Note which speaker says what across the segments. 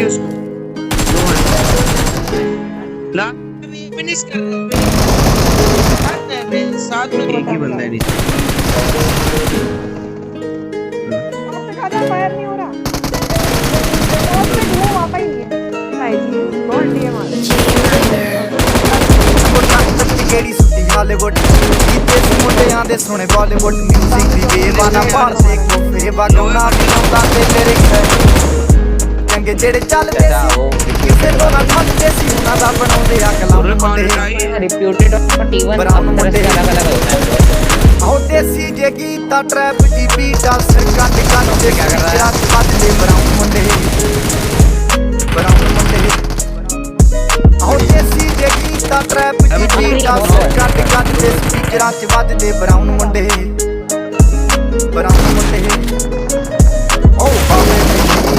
Speaker 1: उसको। फिनिश कर साथ में एक ही बंदा है नीचे।
Speaker 2: फायर नहीं हो रहा वहाँ पे ही बहुत डीएम आ
Speaker 3: ਕਿਹੜੀ ਸੁੱਤੀ ਹਾਲੀਵੁੱਡ ਕੀਤੇ ਸੀ ਮੁੰਡਿਆਂ ਦੇ ਸੋਹਣੇ ਬਾਲੀਵੁੱਡ ਮਿਊਜ਼ਿਕ ਦੀ ਬੇਵਾਨਾ ਭਾਰਦੇ ਕੋਫੇ ਵਗਾਉਣਾ ਵੀ ਆਉਂਦਾ ਤੇ ਮੇਰੇ ਚੰਗੇ ਜਿਹੜੇ ਚੱਲਦੇ ਸੀ ਕਿਸੇ ਤੋਂ ਨਾ ਛੱਡਦੇ ਸੀ ਉਹਨਾਂ ਦਾ ਬਣਾਉਂਦੇ ਆ ਕਲਾਮ ਮੁੰਡੇ
Speaker 4: रिप्यूटेड और T1
Speaker 3: ਬਰਾਉਨ
Speaker 4: सब तरह
Speaker 3: ਮੁੰਡੇ
Speaker 4: से अलग अलग होता है।
Speaker 3: ਆਹ ਦੇਸੀ ਜੇ ਗੀਤਾ ਟਰੈਪ ਦੀ ਬੀਟ ਆ ਸਿਰ ਕੱਟ ਕੱਟ ਕੇ ਰਾਤ ਵੱਜਦੇ ਬਰਾਉਨ ਮੁੰਡੇ ਆਹ ਦੇਸੀ ਜੇ ਗੀਤਾ ਟਰੈਪ ਦੀ ਬੀਟ ਆ ਸਿਰ ਕੱਟ ਕੱਟ ਕੇ ਸਪੀਕਰਾਂ 'ਚ ਵੱਜਦੇ ਬਰਾਉਨ ਮੁੰਡੇ ਓ ਆਵੇਂ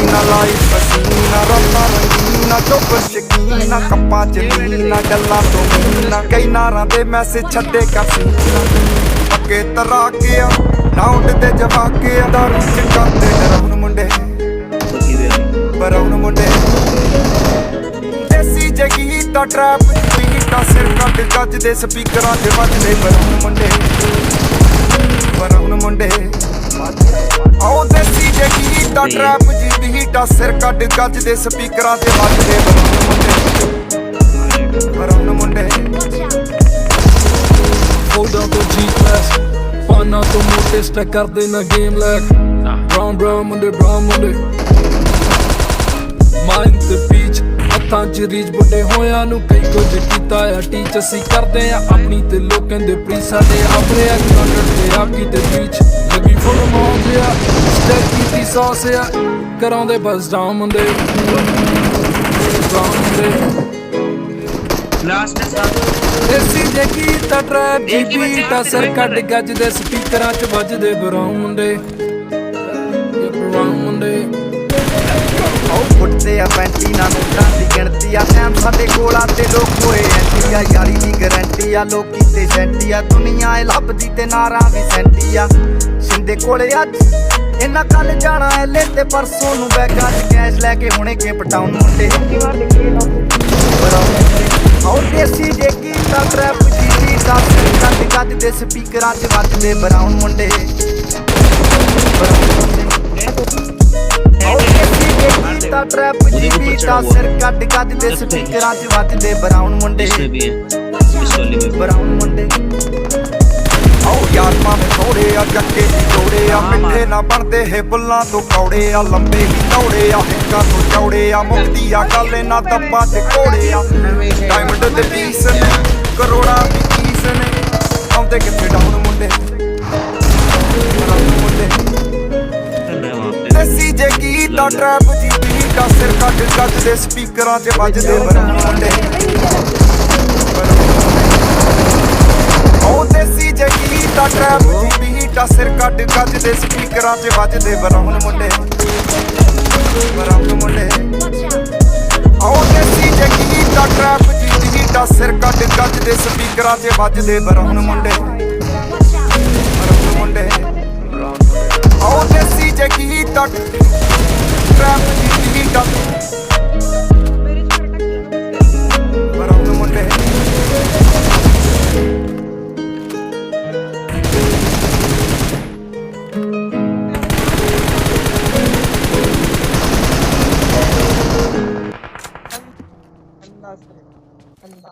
Speaker 3: ਨਾ ਲਾਈਫ ਪਸੀਨਾ ਰੱਬਾ ਰੰਗੀਨਾ ਚੋਪਰ ਸ਼ਕੀਨਾ ਕੱਪਾਂ 'ਚ ਲੀਨਾ ਗੱਲਾਂ ਤੋਂ ਮੀਨਾ ਕਈ ਨਾਰਾਂ ਦੇ ਮੈਸੇਜ ਛੱਡੇ ਕਾਸੀ ਪੱਕੇ ਤਰਾ ਕੇ ਆ ਨਾ ਉੱਡਦੇ ਜਵਾਕੇ ਆ ਦਾਰੂ 'ਚ ਕਰਦੇ ਬਰਾਉਨ ਮੁੰਡੇ ਦੇਸੀ ਜੇ ਗੀਤਾ ਟਰੈਪ ਬੀਟਾਂ ਸਿਰ ਕੱਟ ਗੱਜਦੇ ਸਪੀਕਰਾਂ 'ਚ ਵੱਜਦੇ ਬਰਾਉਨ ਮੁੰਡੇ ਆਓ ਦੇਸੀ ਜੇ ਗੀਤਾ ਟਰੈਪ ਜੀ ਬੀਟਾਂ ਸਿਰ ਕੱਟ ਗੱਜਦੇ ਸਪੀਕਰਾਂ 'ਚ ਵੱਜਦੇ ਬਰਾਉਨ ਮੁੰਡੇ
Speaker 5: Hold on to G-Class ਪਾਨਾ ਤੋਂ ਮੋਟੇ ਸਟੈਕ ਕਰਦੇ ਨਾ ਗੇਮ ਲੈਕ brown ਮੁੰਡੇ ਮਾਈਂਡ ਤੇ ਪੀਚ ਹੱਥਾਂ 'ਚ ਰੀਚ ਵੱਡੇ ਹੋਇਆਂ ਨੂੰ ਕਈ ਕੁਝ ਕੀਤਾ ਆ ਟੀਚ ਅਸੀਂ ਕਰਦੇ ਆ ਆਪਣੀ ਤੇ ਲੋਕਾਂ ਦੇ ਪ੍ਰੀ ਸਾਡੇ ਆਪਣੇ ਐਕਸਟੈਂਡਰ ਤੇ ਆਕੀ ਤੇ ਬੀਚ ਲੱਗੀ ਫੁੱਲ ਮੌਂਦਿਆ ਸਟੈਕ ਕੀਤੀ ਸੌਸ ਆ ਕਰਾਉਂਦੇ ਬਸ ਡਾਊਨ ਮੁੰਡੇ
Speaker 1: लास्ट है साथ
Speaker 5: ਦੇਸੀ ਜੇ ਗੀਤਾ ਟਰੈਪ ਜੀ ਬੀਟਾਂ ਸਿਰ ਕੱਢ ਗੱਜਦੇ ਸਪੀਕਰਾਂ 'ਚ ਵੱਜਦੇ ਬਰਾਉਨ ਮੁੰਡੇ
Speaker 3: ਆਓ ਫੁੱਟਦੇ ਆ ਪੈਂਟੀ ਨਾ ਨੋਟਾਂ ਦੀ ਗਿਣਤੀ ਆ ਟਾਈਮ ਸਾਡੇ ਕੋਲ ਆ ਤੇ ਲੋਕ ਹੋਏ ਐਂਟੀ ਆ ਯਾਰੀ ਦੀ ਗਰੰਟੀ ਆ ਲੋਕੀ ਤੇ ਸੈਂਟੀ ਆ ਦੁਨੀਆ ਏ ਲੱਭਦੀ ਤੇ ਨਾਰਾਂ ਵੀ ਸੈਂਟੀ ਆ ਸਿੰਦੇ ਕੋਲੇ ਅੱਜ ਇਹਨਾਂ ਕੱਲ ਜਾਣਾ ਐਲੇ ਤੇ ਪਰਸੋਂ ਨੂੰ ਬੈਗਾਂ 'ਚ ਕੈਸ਼ ਲੈ ਕੇ ਹੁਣੇ ਕੇ ਪਟਾਉਣ ਮੁੰਡੇ ਆਓ ਦੇਸੀ ਜੇ ਗੀਤਾ ਟਰੈਪ ਜੀ ਬੀਟਾਂ ਸਿਰ ਕੱਟ ਗੱਜਦੇ ਸਪੀਕਰਾਂ 'ਚ ਵੱਜਦੇ ਬਰਾਉਨ ਮੁੰਡੇ ਗੀਤਾ ਟਰੈਪ ਜੀ ਬੀਟਾਂ ਸਿਰ ਕੱਟ ਗੱਜਦੇ ਸਪੀਕਰਾਂ 'ਚ ਵੱਜਦੇ ਬਰਾਉਨ ਮੁੰਡੇ ਆਓ ਯਾਰ ਮਾਵੇਂ ਥੋੜੇ ਆ ਜੱਕੇ ਦੀ ਜੋੜੇ ਆ ਮਿੱਠੇ ਨਾ ਬਣਦੇ ਹੈ ਬੁੱਲਾਂ ਤੋਂ ਕੌੜੇ ਆ ਲੰਬੇ ਹੀ ਦੌੜੇ ਆ ਹਿੱਕਾਂ ਤੋਂ ਚੌੜੇ ਆ ਮੁਕਤੀ ਆ ਗੱਲ ਇਹਨਾਂ ਦੱਬਾਂ 'ਚ ਘੋੜੇ ਆ ਡਾਇਮੰਡ ਦੇ ਪੀਸ ਨੇ ਕਰੋੜਾਂ ਦੀ ਚੀਜ਼ ਨੇ ਆਉਂਦੇ ਕਿੱਥੇ ਡਾਊਨ ਮੁੰਡੇ ਦੇਸੀ ਜੇ ਗੀਤਾ ਟਰੈਪ ਜੀ ਬੀਟਾਂ ਸਿਰ ਕੱਟ ਗੱਜਦੇ ਸਪੀਕਰਾਂ 'ਚ ਵੱਜਦੇ ਬਰਾਉਨ ਮੁੰਡੇ ਆਓ ਦੇਸੀ ਜੇ ਗੀਤਾ ਟਰੈਪ ਜੀ ਬੀਟਾਂ ਸਿਰ ਕੱਟ ਗੱਜਦੇ ਸਪੀਕਰਾਂ 'ਚ ਵੱਜਦੇ ਬਰਾਉਨ ਮੁੰਡੇ ਆਓ ਦੇਸੀ ਜੇ ਗੀਤਾ ਟਰੈਪ ਜੀ ਬੀਟਾਂ ਸਿਰ ਕੱਟ ਗੱਜਦੇ ਸਪੀਕਰਾਂ 'ਚ ਵੱਜਦੇ ਬਰਾਉਨ ਮੁੰਡੇ ਆਓ ਦੇਸੀ ਜੇ ਗੀਤਾ ਟਰੈਪ ਜੀ ਬੀਟਾਂ ਬਰਾਉਨ ਮੁੰਡੇ
Speaker 2: अंदा